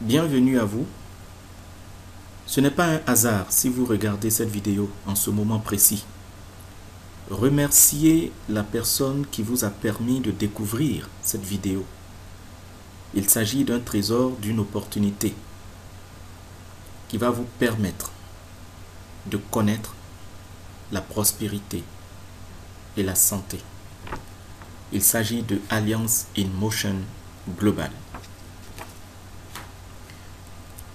Bienvenue à vous. Ce n'est pas un hasard si vous regardez cette vidéo en ce moment précis. Remerciez la personne qui vous a permis de découvrir cette vidéo. Il s'agit d'un trésor, d'une opportunité qui va vous permettre de connaître la prospérité et la santé. Il s'agit de Alliance in Motion Global.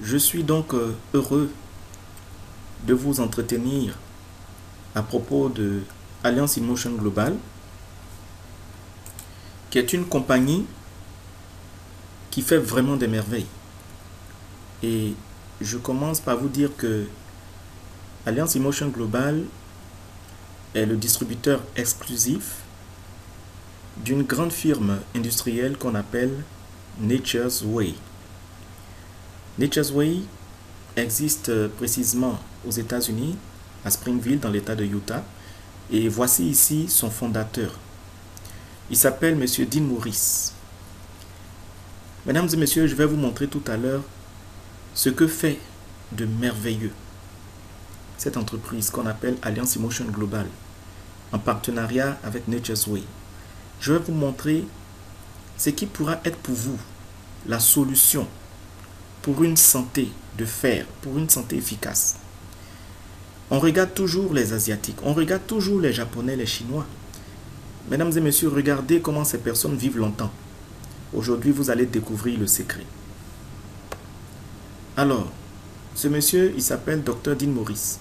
Je suis donc heureux de vous entretenir à propos de Alliance in Motion Global, qui est une compagnie qui fait vraiment des merveilles. Et je commence par vous dire que Alliance in Motion Global est le distributeur exclusif d'une grande firme industrielle qu'on appelle Nature's Way. Nature's Way existe précisément aux États-Unis, à Springfield, dans l'État de Utah. Et voici ici son fondateur. Il s'appelle M. Dean Morris. Mesdames et messieurs, je vais vous montrer tout à l'heure ce que fait de merveilleux cette entreprise qu'on appelle Alliance in Motion Global, en partenariat avec Nature's Way. Je vais vous montrer ce qui pourra être pour vous la solution pour une santé de fer, pour une santé efficace. On regarde toujours les Asiatiques, on regarde toujours les Japonais, les Chinois. Mesdames et messieurs, regardez comment ces personnes vivent longtemps. Aujourd'hui, vous allez découvrir le secret. Alors, ce monsieur, il s'appelle Dr. Dean Morris.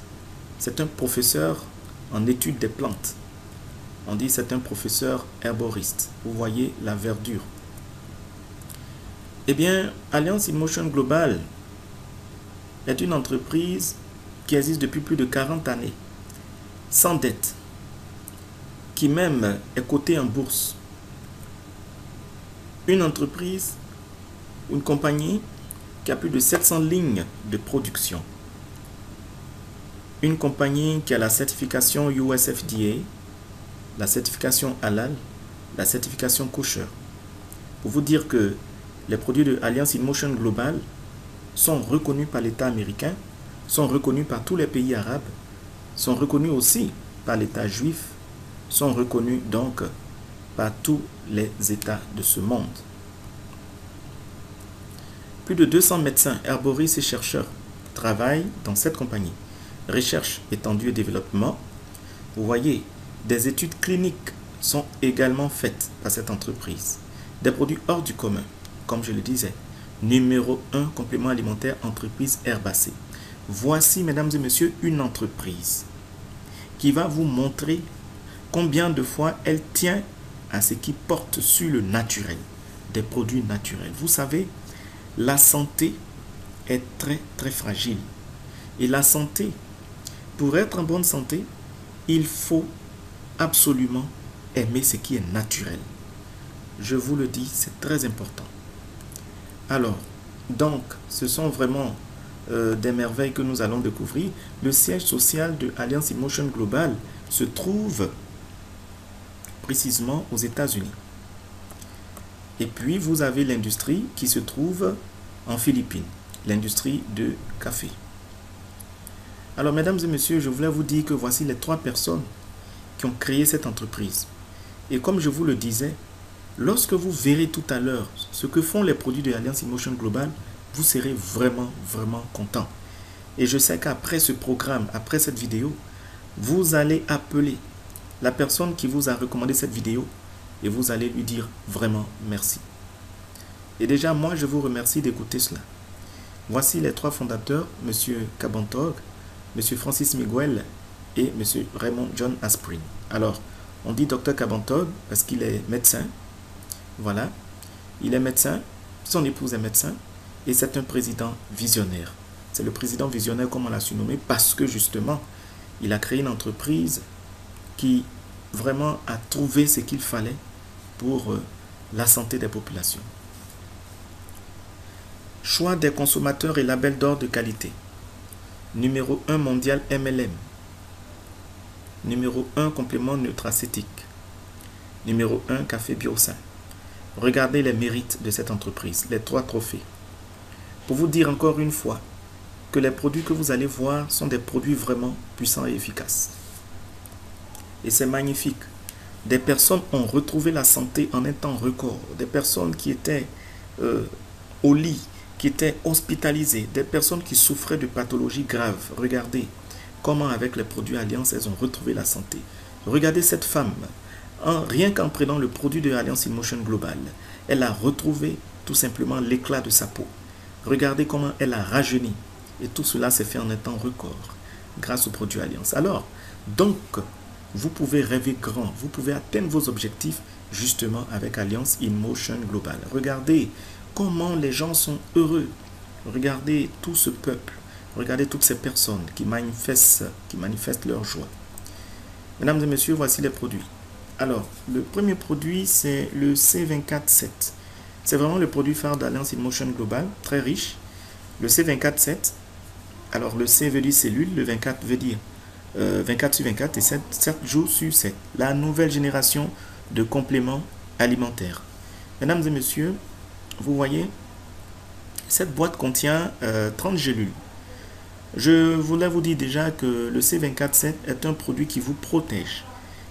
C'est un professeur en études des plantes. On dit c'est un professeur herboriste. Vous voyez la verdure. Eh bien, Alliance in Motion Global est une entreprise qui existe depuis plus de 40 années, sans dette, qui même est cotée en bourse. Une entreprise, une compagnie qui a plus de 700 lignes de production. Une compagnie qui a la certification USFDA, la certification Halal, la certification Kosher. Pour vous dire que les produits de Alliance in Motion Global sont reconnus par l'État américain, sont reconnus par tous les pays arabes, sont reconnus aussi par l'État juif, sont reconnus donc par tous les États de ce monde. Plus de 200 médecins, herboristes et chercheurs travaillent dans cette compagnie. Recherche, étendue et développement. Vous voyez, des études cliniques sont également faites par cette entreprise. Des produits hors du commun, comme je le disais. Numéro 1, complément alimentaire, entreprise herbacée. Voici, mesdames et messieurs, une entreprise qui va vous montrer combien de fois elle tient à ce qui porte sur le naturel, des produits naturels. Vous savez, la santé est très très fragile. Et la santé, pour être en bonne santé, il faut absolument aimer ce qui est naturel. Je vous le dis, c'est très important. Alors, donc, ce sont vraiment des merveilles que nous allons découvrir. Le siège social de Alliance in Motion Global se trouve précisément aux États-Unis. Et puis, vous avez l'industrie qui se trouve en Philippines, l'industrie de café. Alors, mesdames et messieurs, je voulais vous dire que voici les 3 personnes qui ont créé cette entreprise. Et comme je vous le disais, lorsque vous verrez tout à l'heure ce que font les produits de Alliance in Motion Global, vous serez vraiment, vraiment content. Et je sais qu'après ce programme, après cette vidéo, vous allez appeler la personne qui vous a recommandé cette vidéo et vous allez lui dire vraiment merci. Et déjà, moi, je vous remercie d'écouter cela. Voici les 3 fondateurs, M. Cabantog, M. Francis Miguel et M. Raymond John Asprin. Alors, on dit Dr Cabantog parce qu'il est médecin. Voilà, il est médecin, son épouse est médecin et c'est un président visionnaire. C'est le président visionnaire comme on l'a surnommé parce que justement, il a créé une entreprise qui vraiment a trouvé ce qu'il fallait pour la santé des populations. Choix des consommateurs et label d'or de qualité. Numéro 1 mondial MLM. Numéro 1 complément nutracétique. Numéro 1 café biosain. Regardez les mérites de cette entreprise, les 3 trophées. pour vous dire encore une fois que les produits que vous allez voir sont des produits vraiment puissants et efficaces. Et c'est magnifique. Des personnes ont retrouvé la santé en un temps record. Des personnes qui étaient au lit, qui étaient hospitalisées, des personnes qui souffraient de pathologies graves. Regardez comment avec les produits Alliance, elles ont retrouvé la santé. Regardez cette femme, rien qu'en prenant le produit de Alliance InMotion Global, elle a retrouvé tout simplement l'éclat de sa peau. Regardez comment elle a rajeuni. Et tout cela s'est fait en un temps record grâce au produit Alliance. Alors, donc, vous pouvez rêver grand, vous pouvez atteindre vos objectifs justement avec Alliance InMotion Global. Regardez comment les gens sont heureux. Regardez tout ce peuple. Regardez toutes ces personnes qui manifestent leur joie. Mesdames et messieurs, voici les produits. Alors, le premier produit, c'est le C24-7. C'est vraiment le produit phare d'Alliance InMotion Global, très riche. Le C24-7, alors le C veut dire cellule, le 24 veut dire 24 sur 24 et 7 jours sur 7. La nouvelle génération de compléments alimentaires. Mesdames et messieurs, vous voyez, cette boîte contient 30 gélules. Je voulais vous dire déjà que le C24-7 est un produit qui vous protège.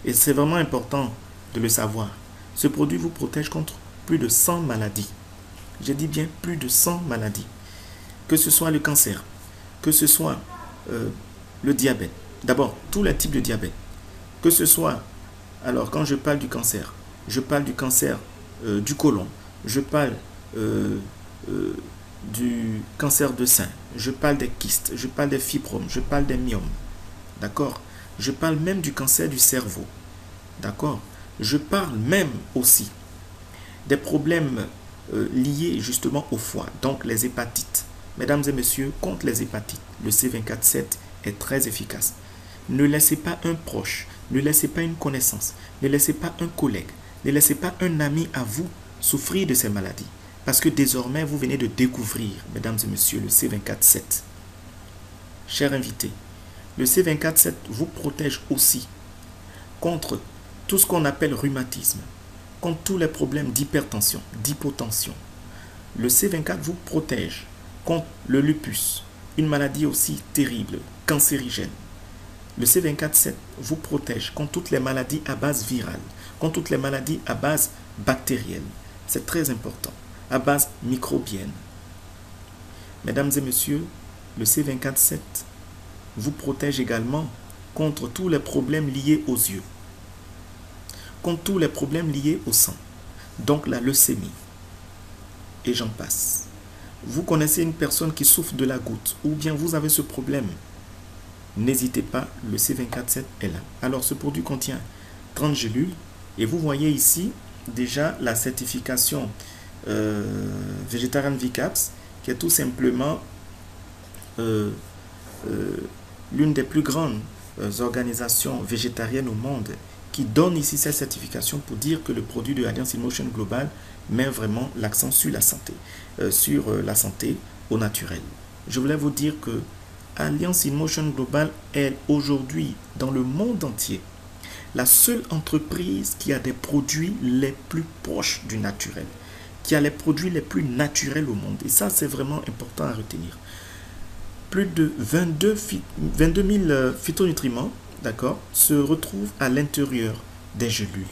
Et c'est vraiment important de le savoir. Ce produit vous protège contre plus de 100 maladies. J'ai dit bien plus de 100 maladies. Que ce soit le cancer, que ce soit le diabète. D'abord, tous les types de diabète. Que ce soit, alors quand je parle du cancer, je parle du cancer du côlon, je parle du cancer de sein, je parle des kystes, je parle des fibromes, je parle des myomes. D'accord? Je parle même du cancer du cerveau. D'accord? Je parle même aussi des problèmes liés justement au foie, donc les hépatites. Mesdames et messieurs, contre les hépatites, le C24-7 est très efficace. Ne laissez pas un proche, ne laissez pas une connaissance, ne laissez pas un collègue, ne laissez pas un ami à vous souffrir de ces maladies. Parce que désormais, vous venez de découvrir, mesdames et messieurs, le C24-7. Chers invités, le C24-7 vous protège aussi contre tout ce qu'on appelle rhumatisme, contre tous les problèmes d'hypertension, d'hypotension. Le C24 vous protège contre le lupus, une maladie aussi terrible, cancérigène. Le C24-7 vous protège contre toutes les maladies à base virale, contre toutes les maladies à base bactérienne. C'est très important, à base microbienne. Mesdames et messieurs, le C24-7 vous protège également contre tous les problèmes liés aux yeux, contre tous les problèmes liés au sang, donc la leucémie, et j'en passe. Vous connaissez une personne qui souffre de la goutte, ou bien vous avez ce problème, n'hésitez pas, le C24-7 est là. Alors ce produit contient 30 gélules, et vous voyez ici déjà la certification Vegetarian VCAPS, qui est tout simplement l'une des plus grandes organisations végétariennes au monde, qui donne ici cette certification pour dire que le produit de Alliance InMotion Global met vraiment l'accent sur la santé au naturel. Je voulais vous dire que Alliance InMotion Global est aujourd'hui dans le monde entier la seule entreprise qui a des produits les plus proches du naturel, qui a les produits les plus naturels au monde. Et ça, c'est vraiment important à retenir. Plus de 22 000 phytonutriments, d'accord, se retrouvent à l'intérieur des gélules.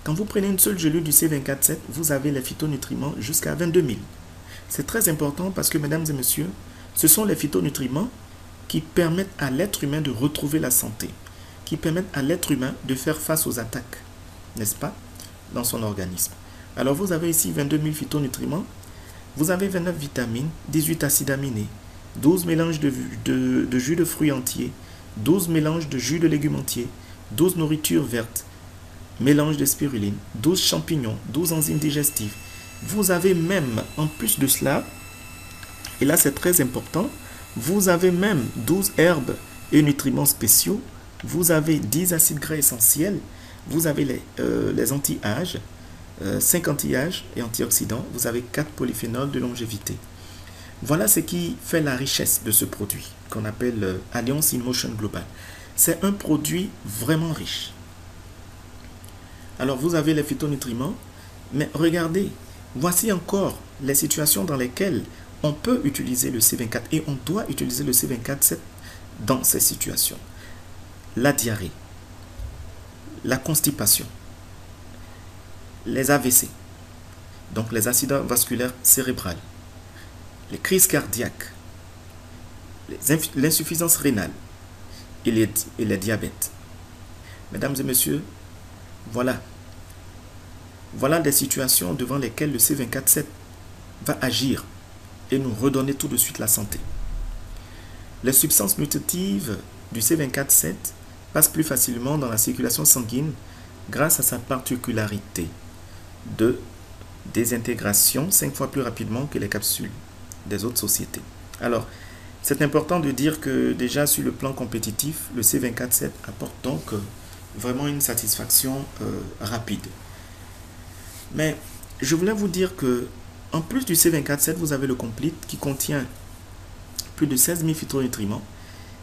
Quand vous prenez une seule gelule du C24-7, vous avez les phytonutriments jusqu'à 22 000. C'est très important parce que, mesdames et messieurs, ce sont les phytonutriments qui permettent à l'être humain de retrouver la santé, qui permettent à l'être humain de faire face aux attaques, n'est-ce pas, dans son organisme. Alors vous avez ici 22 000 phytonutriments, vous avez 29 vitamines, 18 acides aminés, 12 mélanges de jus de fruits entiers, 12 mélanges de jus de légumes entiers, 12 nourritures vertes, mélange de spiruline, 12 champignons, 12 enzymes digestives. Vous avez même, en plus de cela, et là c'est très important, vous avez même 12 herbes et nutriments spéciaux, vous avez 10 acides gras essentiels, vous avez les anti-âges, 5 anti-âges et antioxydants, vous avez 4 polyphénols de longévité. Voilà ce qui fait la richesse de ce produit qu'on appelle Alliance InMotion Global. C'est un produit vraiment riche. Alors vous avez les phytonutriments, mais regardez, voici encore les situations dans lesquelles on peut utiliser le C24 et on doit utiliser le C24-7 dans ces situations. La diarrhée, la constipation, les AVC, donc les accidents vasculaires cérébrales, les crises cardiaques, l'insuffisance rénale et les diabètes. Mesdames et messieurs, voilà des situations devant lesquelles le C24-7 va agir et nous redonner tout de suite la santé. Les substances nutritives du C24-7 passent plus facilement dans la circulation sanguine grâce à sa particularité de désintégration 5 fois plus rapidement que les capsules des autres sociétés. Alors, c'est important de dire que déjà sur le plan compétitif, le C24-7 apporte donc vraiment une satisfaction rapide. Mais je voulais vous dire que en plus du C24-7, vous avez le Complete qui contient plus de 16 000 phytonutriments.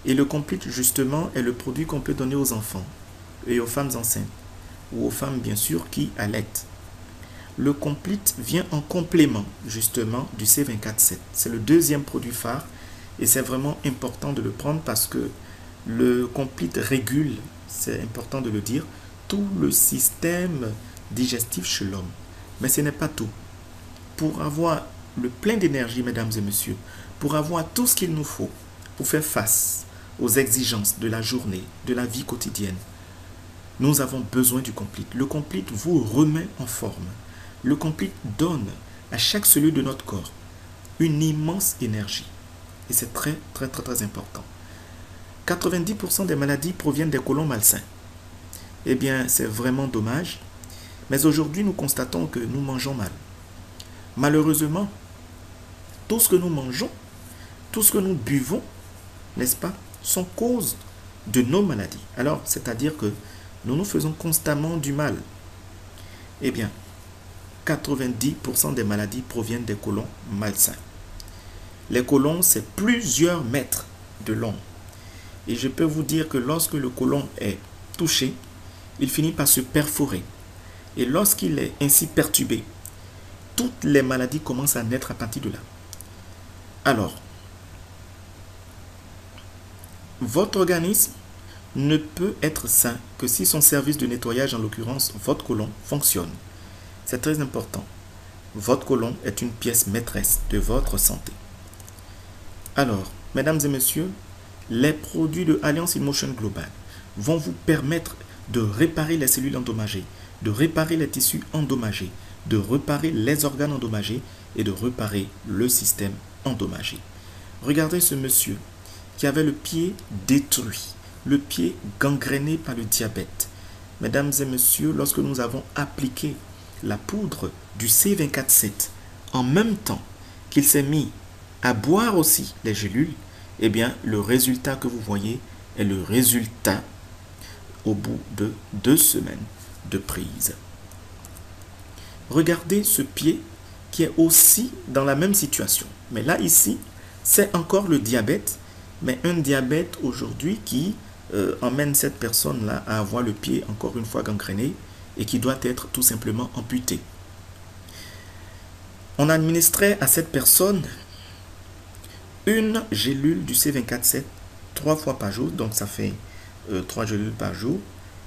Et le Complete, justement, est le produit qu'on peut donner aux enfants et aux femmes enceintes ou aux femmes, bien sûr, qui allaitent. Le Complete vient en complément, justement, du C24-7. C'est le deuxième produit phare et c'est vraiment important de le prendre parce que le Complete régule, c'est important de le dire, tout le système digestif chez l'homme. Mais ce n'est pas tout. Pour avoir le plein d'énergie, mesdames et messieurs, pour avoir tout ce qu'il nous faut pour faire face aux exigences de la journée, de la vie quotidienne, nous avons besoin du Complete. Le Complete vous remet en forme. Le Complete donne à chaque cellule de notre corps une immense énergie. Et c'est très important. 90% des maladies proviennent des côlons malsains. Eh bien, c'est vraiment dommage. Mais aujourd'hui, nous constatons que nous mangeons mal. Malheureusement, tout ce que nous mangeons, tout ce que nous buvons, n'est-ce pas, sont cause de nos maladies. Alors, c'est-à-dire que nous nous faisons constamment du mal. Eh bien, 90% des maladies proviennent des côlons malsains. Les côlons, c'est plusieurs mètres de long. Et je peux vous dire que lorsque le côlon est touché, il finit par se perforer. Et lorsqu'il est ainsi perturbé, toutes les maladies commencent à naître à partir de là. Alors, votre organisme ne peut être sain que si son service de nettoyage, en l'occurrence votre côlon, fonctionne. C'est très important. Votre côlon est une pièce maîtresse de votre santé. Alors, mesdames et messieurs, les produits de Alliance InMotion Global vont vous permettre de réparer les cellules endommagées, de réparer les tissus endommagés, de réparer les organes endommagés et de réparer le système endommagé. Regardez ce monsieur qui avait le pied détruit, le pied gangréné par le diabète. Mesdames et messieurs, lorsque nous avons appliqué la poudre du C24-7 en même temps qu'il s'est mis à boire aussi les gélules, eh bien, le résultat que vous voyez est le résultat au bout de 2 semaines de prise. Regardez ce pied qui est aussi dans la même situation. Mais là, ici, c'est encore le diabète, mais un diabète aujourd'hui qui emmène cette personne-là à avoir le pied encore une fois gangréné et qui doit être tout simplement amputé. On administrait à cette personne une gélule du C24-7 3 fois par jour, donc ça fait 3 gélules par jour.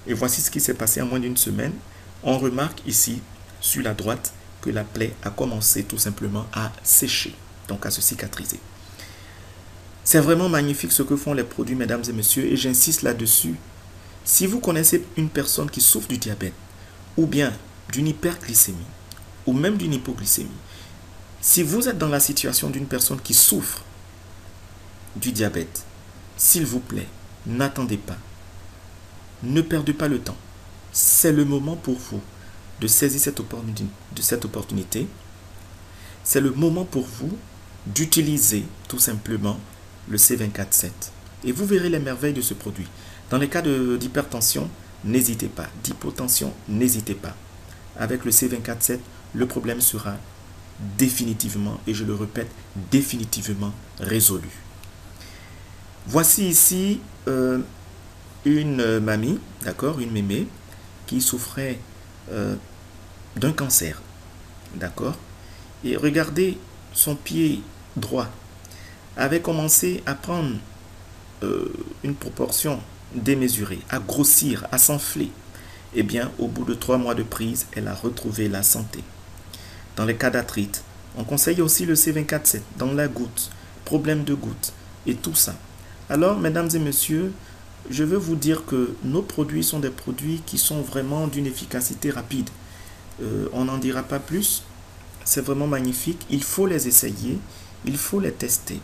Et voici ce qui s'est passé en moins d'une semaine. On remarque ici, sur la droite, que la plaie a commencé tout simplement à sécher, donc à se cicatriser. C'est vraiment magnifique ce que font les produits, mesdames et messieurs, et j'insiste là-dessus. Si vous connaissez une personne qui souffre du diabète, ou bien d'une hyperglycémie, ou même d'une hypoglycémie, si vous êtes dans la situation d'une personne qui souffre du diabète, s'il vous plaît, n'attendez pas. Ne perdez pas le temps. C'est le moment pour vous de saisir cette opportunité. C'est le moment pour vous d'utiliser tout simplement le C24-7. Et vous verrez les merveilles de ce produit. Dans les cas d'hypertension, n'hésitez pas. D'hypotension, n'hésitez pas. Avec le C24-7, le problème sera définitivement, et je le répète, définitivement résolu. Voici ici une mamie, d'accord, une mémé, qui souffrait d'un cancer, d'accord. Et regardez son pied droit avait commencé à prendre une proportion démesurée, à grossir, à s'enfler, eh bien, au bout de 3 mois de prise, elle a retrouvé la santé. Dans les cas d'arthrite, on conseille aussi le C24/7 dans la goutte, problème de goutte et tout ça. Alors, mesdames et messieurs, je veux vous dire que nos produits sont des produits qui sont vraiment d'une efficacité rapide. On n'en dira pas plus. C'est vraiment magnifique. Il faut les essayer. Il faut les tester.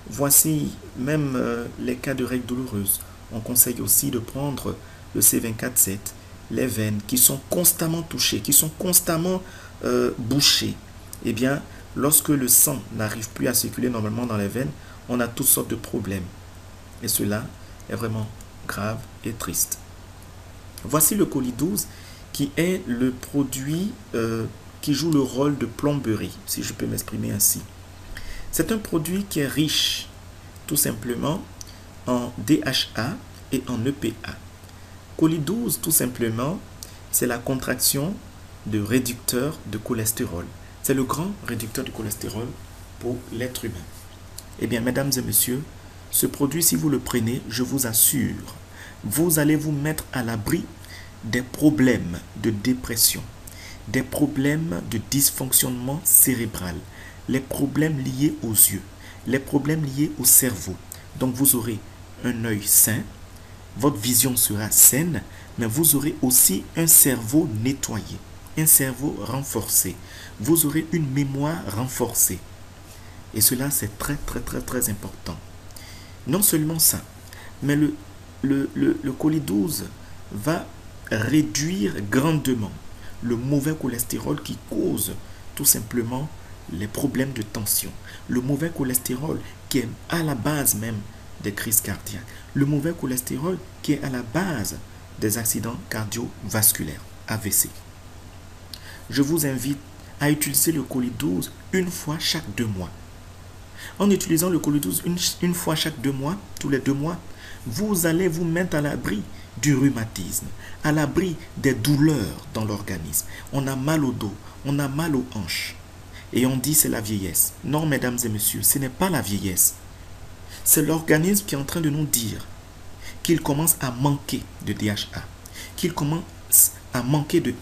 Voici même les cas de règles douloureuses. On conseille aussi de prendre le C24/7, les veines qui sont constamment touchées, qui sont constamment bouchées. Eh bien, lorsque le sang n'arrive plus à circuler normalement dans les veines, on a toutes sortes de problèmes. Et cela est vraiment grave et triste. Voici le colis 12 qui est le produit qui joue le rôle de plomberie, si je peux m'exprimer ainsi. C'est un produit qui est riche, tout simplement, en DHA et en EPA. Colis 12, tout simplement, c'est la contraction de réducteur de cholestérol. C'est le grand réducteur de cholestérol pour l'être humain. Eh bien, mesdames et messieurs, ce produit, si vous le prenez, je vous assure, vous allez vous mettre à l'abri des problèmes de dépression, des problèmes de dysfonctionnement cérébral, les problèmes liés aux yeux, les problèmes liés au cerveau. Donc vous aurez un œil sain, votre vision sera saine, mais vous aurez aussi un cerveau nettoyé, un cerveau renforcé. Vous aurez une mémoire renforcée. Et cela, c'est très, très, très, très important. Non seulement ça, mais le colis 12 va réduire grandement le mauvais cholestérol qui cause tout simplement les problèmes de tension. Le mauvais cholestérol qui est à la base même des crises cardiaques. Le mauvais cholestérol qui est à la base des accidents cardiovasculaires, AVC. Je vous invite à utiliser le colis 12 une fois chaque 2 mois. En utilisant le colis 12 une fois chaque 2 mois, tous les 2 mois, vous allez vous mettre à l'abri du rhumatisme, à l'abri des douleurs dans l'organisme. On a mal au dos, on a mal aux hanches. Et on dit c'est la vieillesse. Non, mesdames et messieurs, ce n'est pas la vieillesse. C'est l'organisme qui est en train de nous dire qu'il commence à manquer de DHA, qu'il commence à manquer de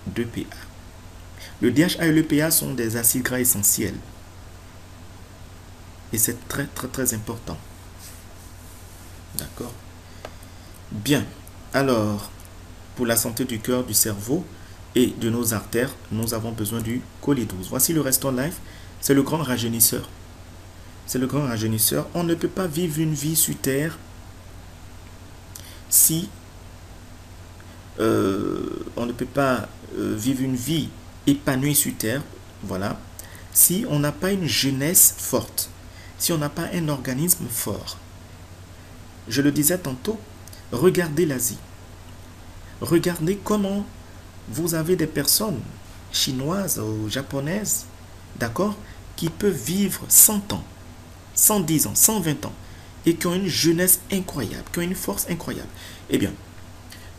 d'EPA. Le DHA et l'EPA sont des acides gras essentiels. Et c'est très, très, très important. D'accord? Bien. Alors, pour la santé du cœur, du cerveau et de nos artères, nous avons besoin du colis 12. Voici le Restore Life. C'est le grand rajeunisseur. C'est le grand rajeunisseur. On ne peut pas vivre une vie sur Terre si on ne peut pas vivre une vie épanouie sur Terre, voilà, si on n'a pas une jeunesse forte, si on n'a pas un organisme fort. Je le disais tantôt, regardez l'Asie. Regardez comment vous avez des personnes chinoises ou japonaises, d'accord, qui peuvent vivre 100 ans, 110 ans, 120 ans, et qui ont une jeunesse incroyable, qui ont une force incroyable. Eh bien,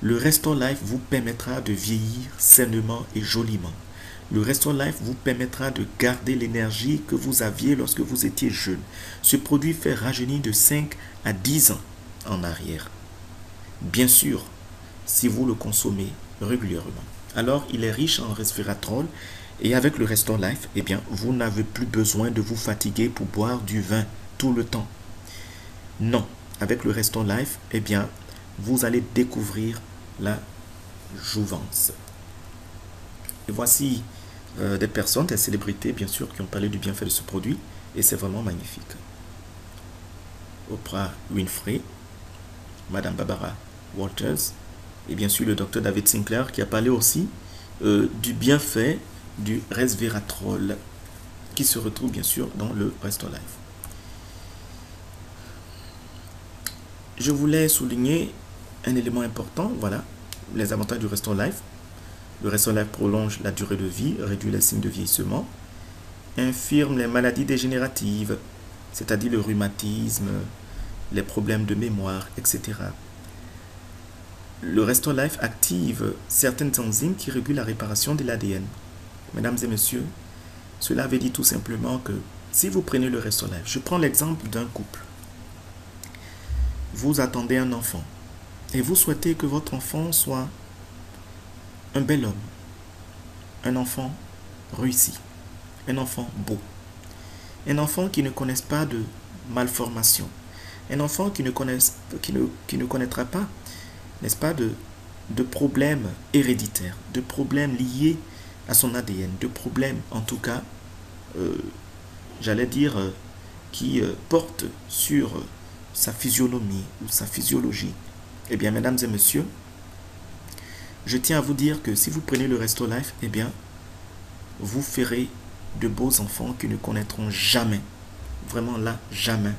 le Restore Life vous permettra de vieillir sainement et joliment. Le Restore Life vous permettra de garder l'énergie que vous aviez lorsque vous étiez jeune. Ce produit fait rajeunir de 5 à 10 ans en arrière. Bien sûr, si vous le consommez régulièrement. Alors, il est riche en resveratrol et avec le Restore Life, eh bien, vous n'avez plus besoin de vous fatiguer pour boire du vin tout le temps. Non, avec le Restore Life, eh bien, vous allez découvrir la jouvence. Et voici des personnes, des célébrités, bien sûr, qui ont parlé du bienfait de ce produit. Et c'est vraiment magnifique. Oprah Winfrey, Madame Barbara Walters, et bien sûr le docteur David Sinclair, qui a parlé aussi du bienfait du resveratrol, qui se retrouve bien sûr dans le Restore Life. Je voulais souligner un élément important, voilà, les avantages du Restore Life. Le Restore Life prolonge la durée de vie, réduit les signes de vieillissement, infirme les maladies dégénératives, c'est-à-dire le rhumatisme, les problèmes de mémoire, etc. Le Restore Life active certaines enzymes qui régulent la réparation de l'ADN. Mesdames et messieurs, cela veut dire tout simplement que Si vous prenez le Resto Life, je prends l'exemple d'un couple. Vous attendez un enfant et vous souhaitez que votre enfant soit un bel homme, un enfant réussi, un enfant beau, un enfant qui ne connaisse pas de malformation, un enfant qui ne connaîtra pas, n'est-ce pas, de problèmes héréditaires, de problèmes liés à son ADN, de problèmes en tout cas, j'allais dire, qui portent sur sa physionomie ou sa physiologie. Eh bien, mesdames et messieurs, je tiens à vous dire que si vous prenez le Resto Life, eh bien, vous ferez de beaux enfants qui ne connaîtront jamais, vraiment là, jamais,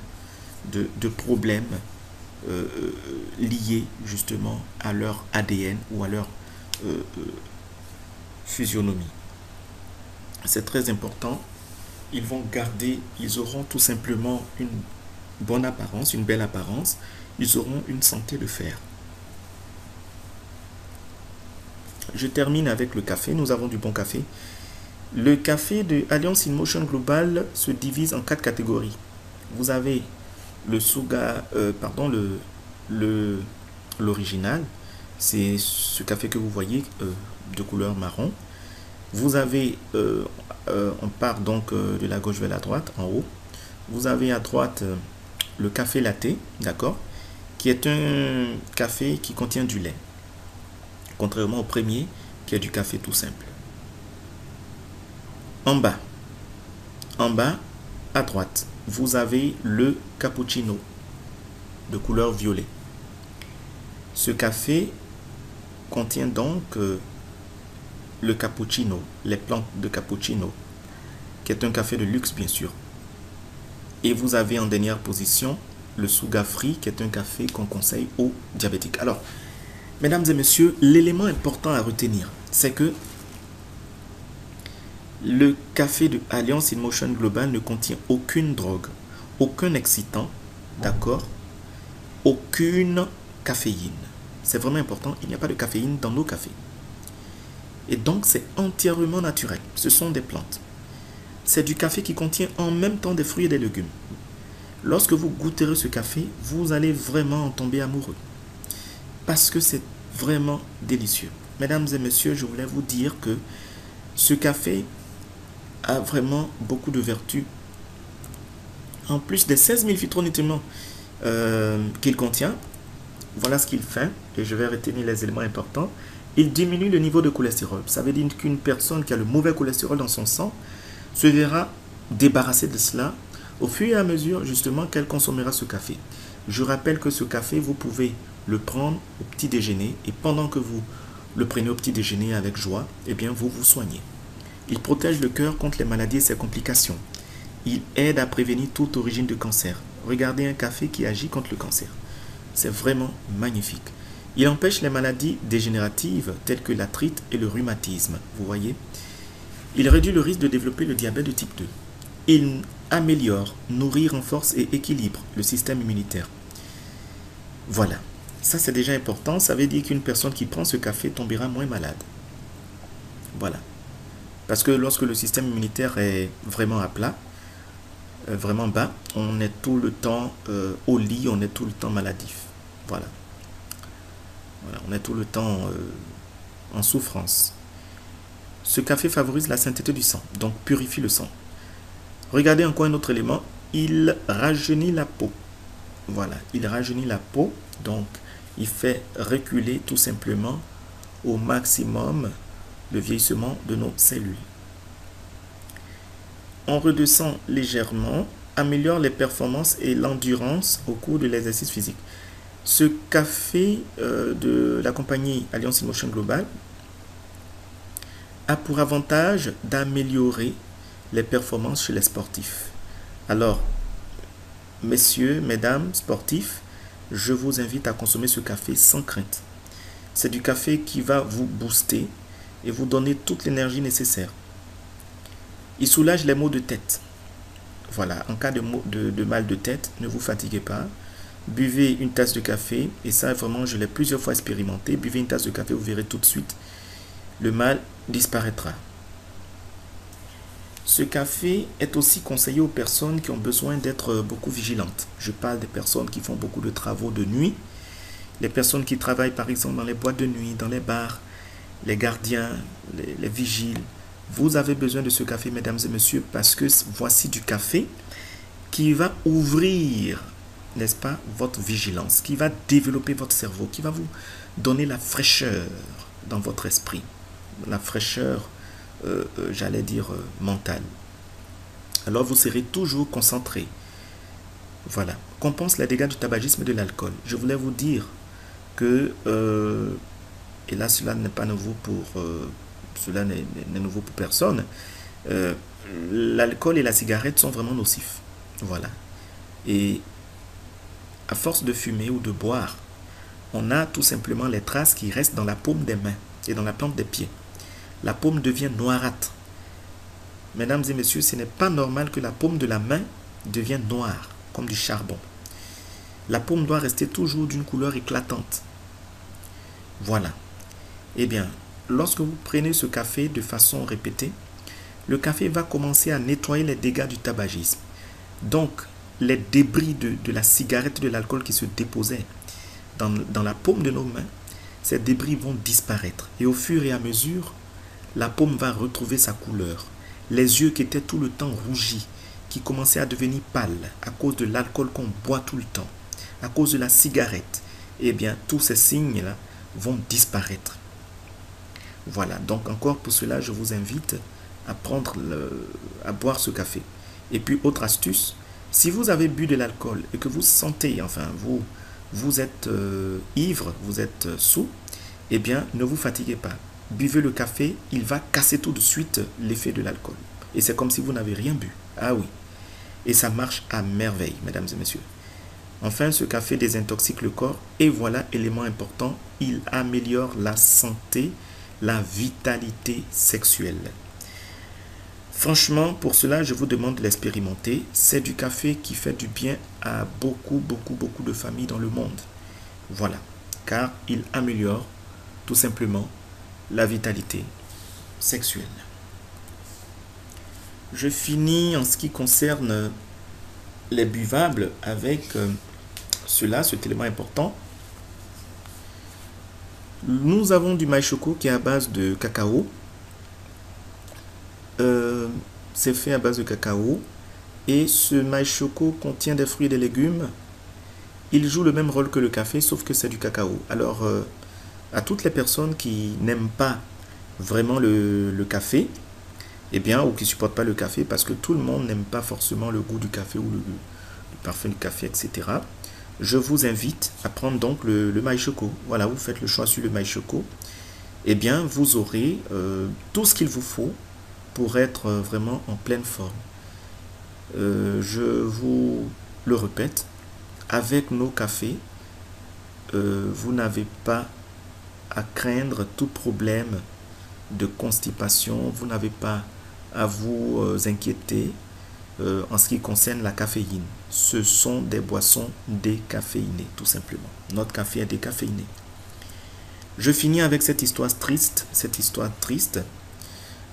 de problèmes liés justement à leur ADN ou à leur physionomie. C'est très important. Ils vont garder, ils auront tout simplement une bonne apparence, une belle apparence. Ils auront une santé de fer. Je termine avec le café. Nous avons du bon café. Le café de Alliance InMotion Global se divise en 4 catégories. Vous avez le Suga, l'original. C'est ce café que vous voyez de couleur marron. Vous avez, on part donc de la gauche vers la droite, en haut. Vous avez à droite le café latte, d'accord, qui est un café qui contient du lait. Contrairement au premier, qui est du café tout simple. En bas, à droite, vous avez le cappuccino de couleur violet. Ce café contient donc le cappuccino, les plantes de cappuccino, qui est un café de luxe bien sûr. Et vous avez en dernière position le Suga Free, qui est un café qu'on conseille aux diabétiques. Alors, mesdames et messieurs, l'élément important à retenir, c'est que le café de Alliance InMotion Global ne contient aucune drogue, aucun excitant, d'accord, aucune caféine. C'est vraiment important, il n'y a pas de caféine dans nos cafés. Et donc, c'est entièrement naturel. Ce sont des plantes. C'est du café qui contient en même temps des fruits et des légumes. Lorsque vous goûterez ce café, vous allez vraiment en tomber amoureux. Parce que c'est vraiment délicieux. Mesdames et messieurs, je voulais vous dire que ce café a vraiment beaucoup de vertus. En plus des 16 000 phytonutriments qu'il contient, voilà ce qu'il fait. Et je vais retenir les éléments importants. Il diminue le niveau de cholestérol. Ça veut dire qu'une personne qui a le mauvais cholestérol dans son sang se verra débarrassée de cela au fur et à mesure justement qu'elle consommera ce café. Je rappelle que ce café, vous pouvez le prendre au petit déjeuner et pendant que vous le prenez au petit déjeuner avec joie, eh bien vous vous soignez. Il protège le cœur contre les maladies et ses complications. Il aide à prévenir toute origine de cancer. Regardez un café qui agit contre le cancer. C'est vraiment magnifique. Il empêche les maladies dégénératives telles que l'arthrite et le rhumatisme. Vous voyez? Il réduit le risque de développer le diabète de type 2. Il améliore, nourrit, renforce et équilibre le système immunitaire. Voilà. Ça, c'est déjà important. Ça veut dire qu'une personne qui prend ce café tombera moins malade. Voilà. Parce que lorsque le système immunitaire est vraiment à plat, vraiment bas, on est tout le temps au lit, on est tout le temps maladif. Voilà. Voilà, on est tout le temps en souffrance. Ce café favorise la sainteté du sang, donc purifie le sang. Regardez encore un autre élément, il rajeunit la peau. Voilà, il rajeunit la peau, donc il fait reculer tout simplement au maximum le vieillissement de nos cellules. On redescend légèrement, améliore les performances et l'endurance au cours de l'exercice physique. Ce café de la compagnie Alliance InMotion Global a pour avantage d'améliorer les performances chez les sportifs. Alors, messieurs, mesdames, sportifs, je vous invite à consommer ce café sans crainte. C'est du café qui va vous booster et vous donner toute l'énergie nécessaire. Il soulage les maux de tête. Voilà, en cas de mal de tête, ne vous fatiguez pas. Buvez une tasse de café, et ça vraiment je l'ai plusieurs fois expérimenté. Buvez une tasse de café, vous verrez tout de suite, le mal disparaîtra. Ce café est aussi conseillé aux personnes qui ont besoin d'être beaucoup vigilantes. Je parle des personnes qui font beaucoup de travaux de nuit, les personnes qui travaillent par exemple dans les boîtes de nuit, dans les bars, les gardiens, les vigiles. Vous avez besoin de ce café, mesdames et messieurs, parce que voici du café qui va ouvrir, n'est-ce pas, votre vigilance, qui va développer votre cerveau, qui va vous donner la fraîcheur dans votre esprit, la fraîcheur, j'allais dire, mentale. Alors vous serez toujours concentré. Voilà. Compense les dégâts du tabagisme et de l'alcool. Je voulais vous dire que, et là cela n'est pas nouveau pour, cela n'est nouveau pour personne, l'alcool et la cigarette sont vraiment nocifs. Voilà. Et à force de fumer ou de boire, on a tout simplement les traces qui restent dans la paume des mains et dans la plante des pieds. La paume devient noirâtre. Mesdames et messieurs, ce n'est pas normal que la paume de la main devienne noire, comme du charbon. La paume doit rester toujours d'une couleur éclatante. Voilà. Eh bien, lorsque vous prenez ce café de façon répétée, le café va commencer à nettoyer les dégâts du tabagisme. Donc, les débris de la cigarette, de l'alcool qui se déposaient dans la paume de nos mains, ces débris vont disparaître. Et au fur et à mesure, la paume va retrouver sa couleur. Les yeux qui étaient tout le temps rougis, qui commençaient à devenir pâles à cause de l'alcool qu'on boit tout le temps, à cause de la cigarette, eh bien, tous ces signes-là vont disparaître. Voilà, donc encore pour cela, je vous invite à à boire ce café. Et puis, autre astuce, si vous avez bu de l'alcool et que vous sentez, enfin, vous êtes ivre, vous êtes saoul, eh bien, ne vous fatiguez pas. Buvez le café, il va casser tout de suite l'effet de l'alcool. Et c'est comme si vous n'avez rien bu. Ah oui. Et ça marche à merveille, mesdames et messieurs. Enfin, ce café désintoxique le corps. Et voilà, élément important, il améliore la santé, la vitalité sexuelle. Franchement, pour cela, je vous demande de l'expérimenter. C'est du café qui fait du bien à beaucoup de familles dans le monde. Voilà, car il améliore tout simplement la vitalité sexuelle. Je finis en ce qui concerne les buvables avec cet élément important. Nous avons du maï choco qui est à base de cacao. C'est fait à base de cacao. Et ce maï choco contient des fruits et des légumes. Il joue le même rôle que le café, sauf que c'est du cacao. Alors, à toutes les personnes qui n'aiment pas vraiment le café, eh bien, ou qui ne supportent pas le café, parce que tout le monde n'aime pas forcément le goût du café ou le parfum du café, etc. Je vous invite à prendre donc le maï choco. Voilà, vous faites le choix sur le maï choco. Eh bien, vous aurez tout ce qu'il vous faut pour être vraiment en pleine forme. Je vous le répète, avec nos cafés, vous n'avez pas à craindre tout problème de constipation, vous n'avez pas à vous inquiéter en ce qui concerne la caféine. Ce sont des boissons décaféinées, tout simplement. Notre café est décaféiné. Je finis avec cette histoire triste.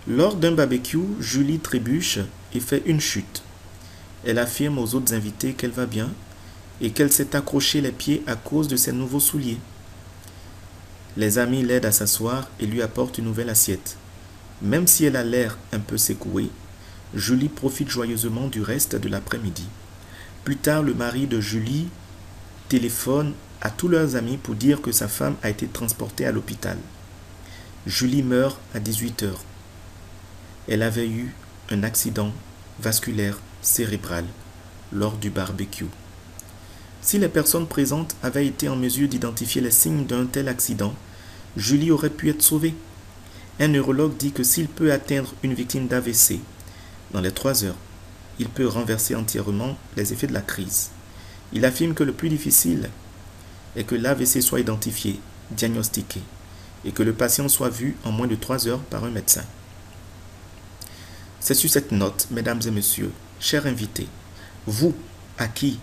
Lors d'un barbecue, Julie trébuche et fait une chute. Elle affirme aux autres invités qu'elle va bien et qu'elle s'est accroché les pieds à cause de ses nouveaux souliers. Les amis l'aident à s'asseoir et lui apportent une nouvelle assiette. Même si elle a l'air un peu secouée, Julie profite joyeusement du reste de l'après-midi. Plus tard, le mari de Julie téléphone à tous leurs amis pour dire que sa femme a été transportée à l'hôpital. Julie meurt à 18 h. Elle avait eu un accident vasculaire cérébral lors du barbecue. Si les personnes présentes avaient été en mesure d'identifier les signes d'un tel accident, Julie aurait pu être sauvée. Un neurologue dit que s'il peut atteindre une victime d'AVC dans les 3 heures, il peut renverser entièrement les effets de la crise. Il affirme que le plus difficile est que l'AVC soit identifié, diagnostiqué, et que le patient soit vu en moins de 3 heures par un médecin. C'est sur cette note, mesdames et messieurs, chers invités, vous à qui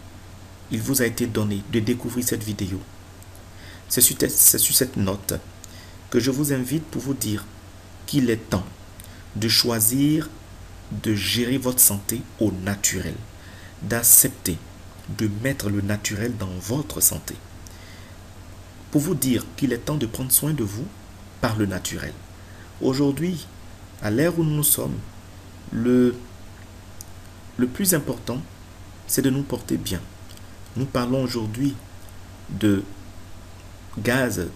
il vous a été donné de découvrir cette vidéo, c'est sur cette note que je vous invite pour vous dire qu'il est temps de choisir de gérer votre santé au naturel, d'accepter de mettre le naturel dans votre santé. Pour vous dire qu'il est temps de prendre soin de vous par le naturel. Aujourd'hui, à l'ère où nous sommes, le plus important, c'est de nous porter bien. Nous parlons aujourd'hui de gaz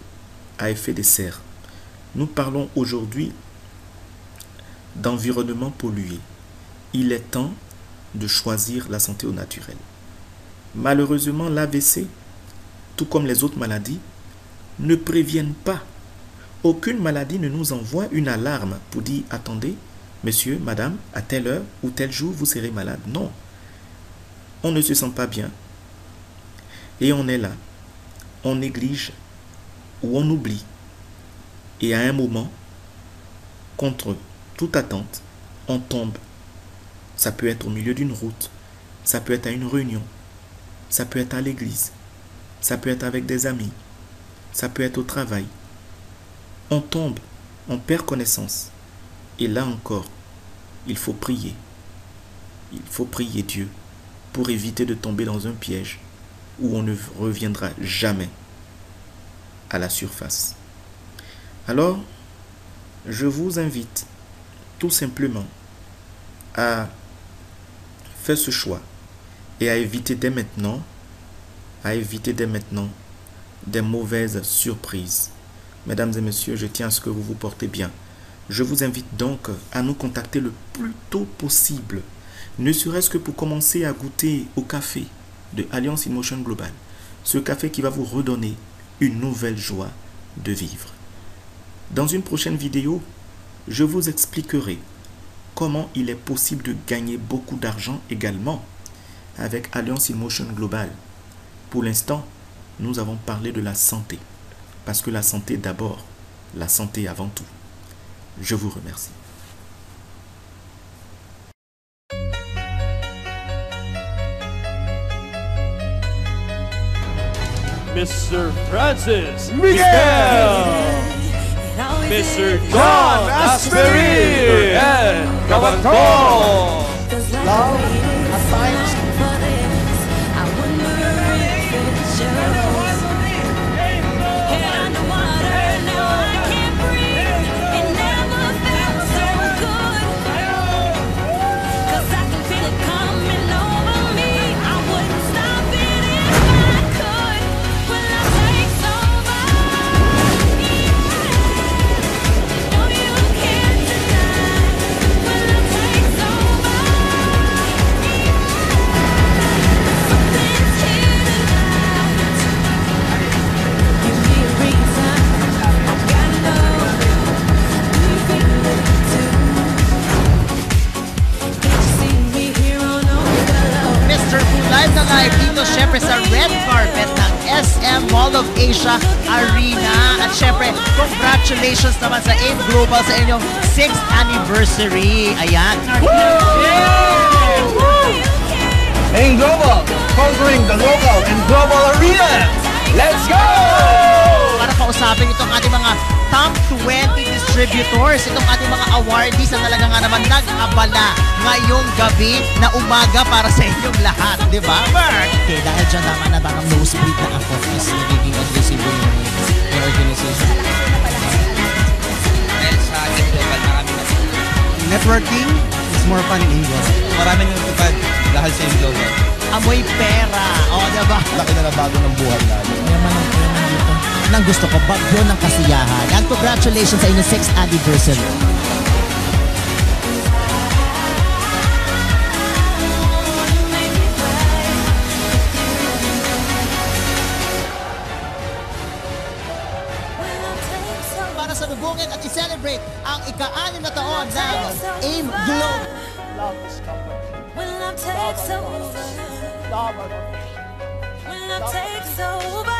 à effet de serre. Nous parlons aujourd'hui d'environnement pollué. Il est temps de choisir la santé au naturel. Malheureusement, l'AVC, tout comme les autres maladies, ne préviennent pas. Aucune maladie ne nous envoie une alarme pour dire « Attendez, monsieur, madame, à telle heure ou tel jour, vous serez malade. » Non. On ne se sent pas bien. Et on est là. On néglige ou on oublie. Et à un moment, contre toute attente, on tombe. Ça peut être au milieu d'une route. Ça peut être à une réunion. Ça peut être à l'église. Ça peut être avec des amis. Ça peut être au travail. On tombe, on perd connaissance. Et là encore, il faut prier. Il faut prier Dieu pour éviter de tomber dans un piège où on ne reviendra jamais à la surface. Alors, je vous invite tout simplement à faire ce choix et à éviter dès maintenant des mauvaises surprises. Mesdames et messieurs, je tiens à ce que vous vous portez bien. Je vous invite donc à nous contacter le plus tôt possible, ne serait-ce que pour commencer à goûter au café de Alliance in Motion Global. Ce café qui va vous redonner une nouvelle joie de vivre. Dans une prochaine vidéo, je vous expliquerai comment il est possible de gagner beaucoup d'argent également avec Alliance in Motion Global. Pour l'instant, nous avons parlé de la santé. Parce que la santé d'abord, la santé avant tout. Je vous remercie. Mr. Francis Miguel, Mr. John Aspery, and Kabanton. Love at times dito syempre sa red carpet ng SM Mall of Asia Arena. At syempre, congratulations naman sa AIM Global sa inyong 6th anniversary. Ayan. AIM Global, conquering the local and global arena. Let's go! Para kausapin itong ating mga top 20 distributors, itong ating mga awardees na talaga nga naman nag-abala ngayong gabi na umaga para sa inyong lahat, di ba, Mark? Okay, dahil dyan naman na parang nosebleed na ako is nagiging aggressive yung organization. Dahil sa ating global, marami na Networking is more fun in English. marami nang tupad dahil sa yung global. Amoy pera, o, di ba? Laki na bago ng buhay natin. Yaman dito. Nang gusto ko, bagyo ng kasiyahan. And congratulations sa inyong 6th anniversary. Para salubungin at i-celebrate ang ika-6 na taon ng AIM Global. Love this company. When love takes over, when love takes over.